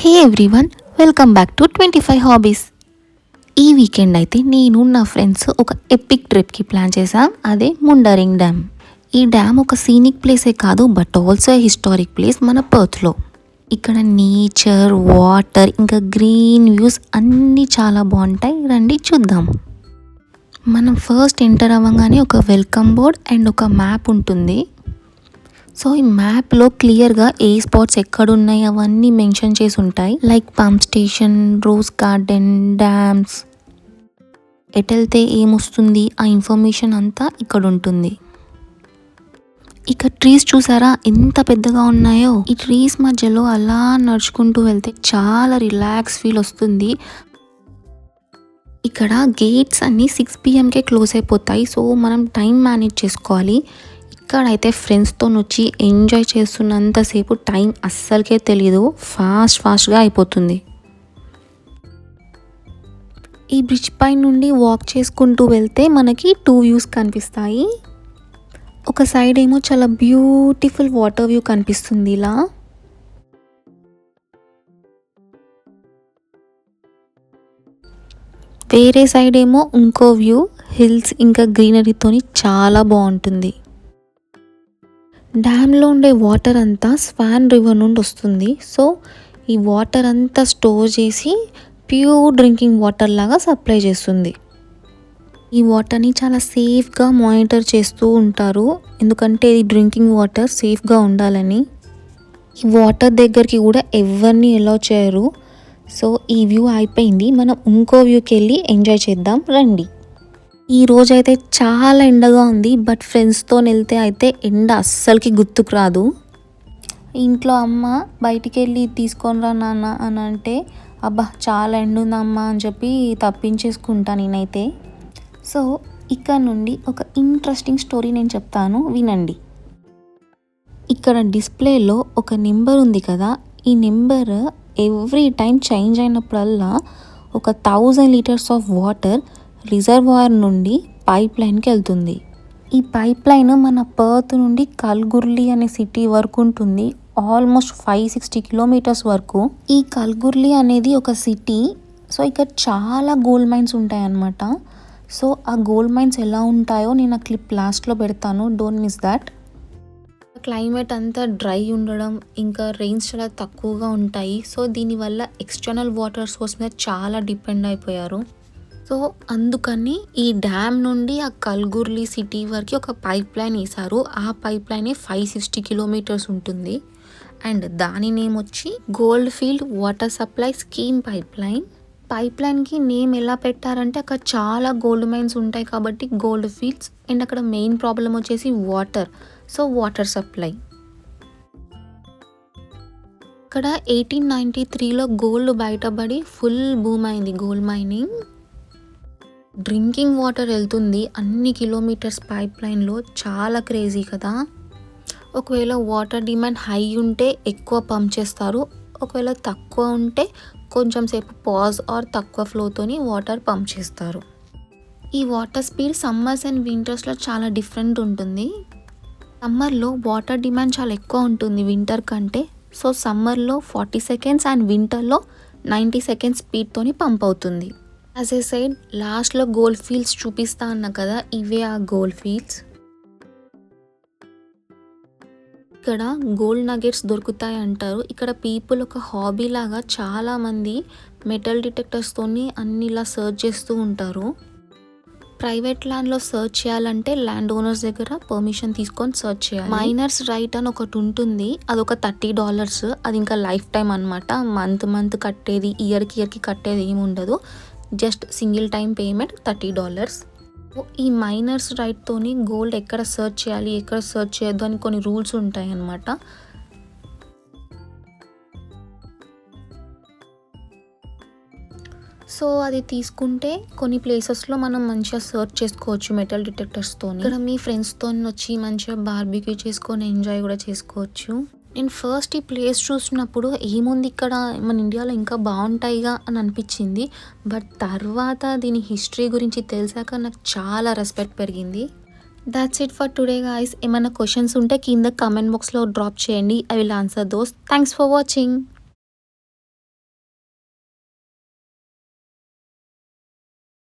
Hey everyone, welcome back to 25 hobbies. ఈ weekend అయితే నేను నా ఫ్రెండ్స్ ఒక ఎపిక్ ట్రిప్కి ప్లాన్ చేసాం. అదే ముండరింగ్ డ్యామ్. ఈ డ్యామ్ ఒక సీనిక్ ప్లేసే కాదు, బట్ ఆల్సో హిస్టారిక్ ప్లేస్ మన పర్త్లో. ఇక్కడ నేచర్, వాటర్, ఇంకా గ్రీన్ వ్యూస్ అన్నీ చాలా బాగుంటాయి. రండి చూద్దాం. మనం ఫస్ట్ ఎంటర్ అవ్వగానే ఒక వెల్కమ్ బోర్డ్ అండ్ ఒక మ్యాప్ ఉంటుంది. సో ఈ మ్యాప్లో క్లియర్గా ఏ స్పాట్స్ ఎక్కడున్నాయి అవన్నీ మెన్షన్ చేసి ఉంటాయి. Like pump station, rose garden, dams, ఎటెళ్తే ఏమొస్తుంది ఆ ఇన్ఫర్మేషన్ అంతా ఇక్కడ ఉంటుంది. ఇక ట్రీస్ చూసారా ఎంత పెద్దగా ఉన్నాయో. ఈ ట్రీస్ మధ్యలో అలా నడుచుకుంటూ వెళ్తే చాలా రిలాక్స్ ఫీల్ వస్తుంది. ఇక్కడ గేట్స్ అన్నీ 6 PM క్లోజ్ అయిపోతాయి. సో మనం టైం మేనేజ్ చేసుకోవాలి. ఇక్కడైతే ఫ్రెండ్స్తో వచ్చి ఎంజాయ్ చేస్తున్నంతసేపు టైం అస్సలకే తెలీదు, ఫాస్ట్గా అయిపోతుంది. ఈ బ్రిడ్జ్ పై నుండి వాక్ చేసుకుంటూ వెళ్తే మనకి 2 వ్యూస్ కనిపిస్తాయి. ఒక సైడ్ ఏమో చాలా బ్యూటిఫుల్ వాటర్ వ్యూ కనిపిస్తుంది ఇలా. వేరే సైడ్ ఏమో ఇంకో వ్యూ, హిల్స్ ఇంకా గ్రీనరీతోని చాలా బాగుంటుంది. డ్యామ్లో ఉండే వాటర్ అంతా స్వాన్ రివర్ నుండి వస్తుంది. సో ఈ వాటర్ అంతా స్టోర్ చేసి ప్యూర్ డ్రింకింగ్ వాటర్ లాగా సప్లై చేస్తుంది. ఈ వాటర్ని చాలా సేఫ్గా మానిటర్ చేస్తూ ఉంటారు, ఎందుకంటే ఈ డ్రింకింగ్ వాటర్ సేఫ్గా ఉండాలని. ఈ వాటర్ దగ్గరికి కూడా ఎవరిని అలౌ చేయరు. సో ఈ వ్యూ అయిపోయింది, మనం ఇంకో వ్యూకి వెళ్ళి ఎంజాయ్ చేద్దాం రండి. ఈ రోజైతే చాలా ఎండగా ఉంది, బట్ ఫ్రెండ్స్తో వెళ్తే అయితే ఎండ అస్సలకి గుర్తుకు రాదు. ఇంట్లో అమ్మ బయటికి వెళ్ళి తీసుకొని రా నాన్న అని అంటే, అబ్బా చాలా ఎండ ఉందమ్మా అని చెప్పి తప్పించేసుకుంటా నేనైతే. సో ఇక్కడ నుండి ఒక ఇంట్రెస్టింగ్ స్టోరీ నేను చెప్తాను, వినండి. ఇక్కడ డిస్ప్లేలో ఒక నెంబర్ ఉంది కదా, ఈ నెంబర్ ఎవ్రీ టైం చేంజ్ అయినప్పుడల్లా ఒక 1000 లీటర్స్ ఆఫ్ వాటర్ రిజర్వాయర్ నుండి పైప్ లైన్కి వెళ్తుంది. ఈ పైప్ లైన్ మన పర్త్ నుండి కల్గుర్లి అనే సిటీ వరకు ఉంటుంది, ఆల్మోస్ట్ 560 కిలోమీటర్స్ వరకు. ఈ కల్గుర్లి అనేది ఒక సిటీ. సో ఇక్కడ చాలా గోల్డ్ మైన్స్ ఉంటాయన్నమాట. సో ఆ గోల్డ్ మైన్స్ ఎలా ఉంటాయో నేను ఆ క్లిప్ లాస్ట్లో పెడతాను, డోంట్ మిస్ దాట్. క్లైమేట్ అంతా డ్రై ఉండడం, ఇంకా రెయిన్స్ చాలా తక్కువగా ఉంటాయి. సో దీనివల్ల ఎక్స్టర్నల్ వాటర్ సోర్స్ మీద చాలా డిపెండ్ అయిపోయారు. సో అందుకని ఈ డ్యామ్ నుండి ఆ కల్గుర్లి సిటీ వరకు ఒక పైప్ లైన్ వేశారు. ఆ పైప్ లైనే 560 కిలోమీటర్స్ ఉంటుంది. అండ్ దాని నేమ్ వచ్చి gold field water supply scheme pipe line. Pipe లైన్కి నేమ్ ఎలా పెట్టారంటే అక్కడ చాలా గోల్డ్ మైన్స్ ఉంటాయి కాబట్టి గోల్డ్ ఫీల్డ్స్, అండ్ అక్కడ మెయిన్ ప్రాబ్లం వచ్చేసి వాటర్. So water supply. ఇక్కడ 1893లో గోల్డ్ బయటపడి ఫుల్ బూమ్ అయింది గోల్డ్ మైనింగ్. డ్రింకింగ్ వాటర్ వెళ్తుంది అన్ని కిలోమీటర్స్ పైప్ లైన్లో, చాలా క్రేజీ కదా. ఒకవేళ వాటర్ డిమాండ్ హై ఉంటే ఎక్కువ పంప్ చేస్తారు, ఒకవేళ తక్కువ ఉంటే కొంచెం సేపు పాజ్ ఆర్ తక్కువ ఫ్లోతోని వాటర్ పంప్ చేస్తారు. ఈ వాటర్ స్పీడ్ సమ్మర్స్ అండ్ వింటర్స్లో చాలా డిఫరెంట్ ఉంటుంది. సమ్మర్లో వాటర్ డిమాండ్ చాలా ఎక్కువ ఉంటుంది వింటర్ కంటే. సో సమ్మర్లో 40 సెకండ్స్ అండ్ వింటర్లో 90 సెకండ్స్ స్పీడ్తోని పంప్ అవుతుంది. యాజ్ ఏ సైడ్ లాస్ట్లో గోల్డ్ ఫీల్డ్స్ చూపిస్తా అన్నా కదా, ఇవే ఆ గోల్డ్ ఫీల్డ్స్. ఇక్కడ గోల్డ్ నగెట్స్ దొరుకుతాయి అంటారు. ఇక్కడ పీపుల్ ఒక హాబీ లాగా చాలామంది మెటల్ డిటెక్టర్స్తోని అన్ని ఇలా సర్చ్ చేస్తూ ఉంటారు. ప్రైవేట్ ల్యాండ్లో సర్చ్ చేయాలంటే ల్యాండ్ ఓనర్స్ దగ్గర పర్మిషన్ తీసుకొని సర్చ్ చేయాలి. మైనర్స్ రైట్ అని ఒకటి ఉంటుంది, అదొక $30. అది ఇంకా లైఫ్ టైం అనమాట. మంత్ కట్టేది, ఇయర్కి కట్టేది ఏమి ఉండదు, జస్ట్ సింగిల్ టైం పేమెంట్ $30. ఈ మైనర్స్ రైట్తోని గోల్డ్ ఎక్కడ సర్చ్ చేయాలి, ఎక్కడ సర్చ్ చేయొద్దు అని కొన్ని రూల్స్ ఉంటాయి అన్నమాట. సో అది తీసుకుంటే కొన్ని ప్లేసెస్లో మనం మంచిగా సర్చ్ చేసుకోవచ్చు మెటల్ డిటెక్టర్స్తో. ఇక్కడ మీ ఫ్రెండ్స్తో వచ్చి మంచిగా బార్బిక్యూ చేసుకొని ఎంజాయ్ కూడా చేసుకోవచ్చు. నేను ఫస్ట్ ఈ ప్లేస్ చూసినప్పుడు ఏముంది ఇక్కడ మన ఇండియాలో ఇంకా బాగుంటాయిగా అని అనిపించింది, బట్ తర్వాత దీని హిస్టరీ గురించి తెలిసాక నాకు చాలా రెస్పెక్ట్ పెరిగింది. That's it for today guys. ఏమైనా క్వశ్చన్స్ ఉంటే కింద కామెంట్ బాక్స్లో డ్రాప్ చేయండి, I will answer those. Thanks for watching.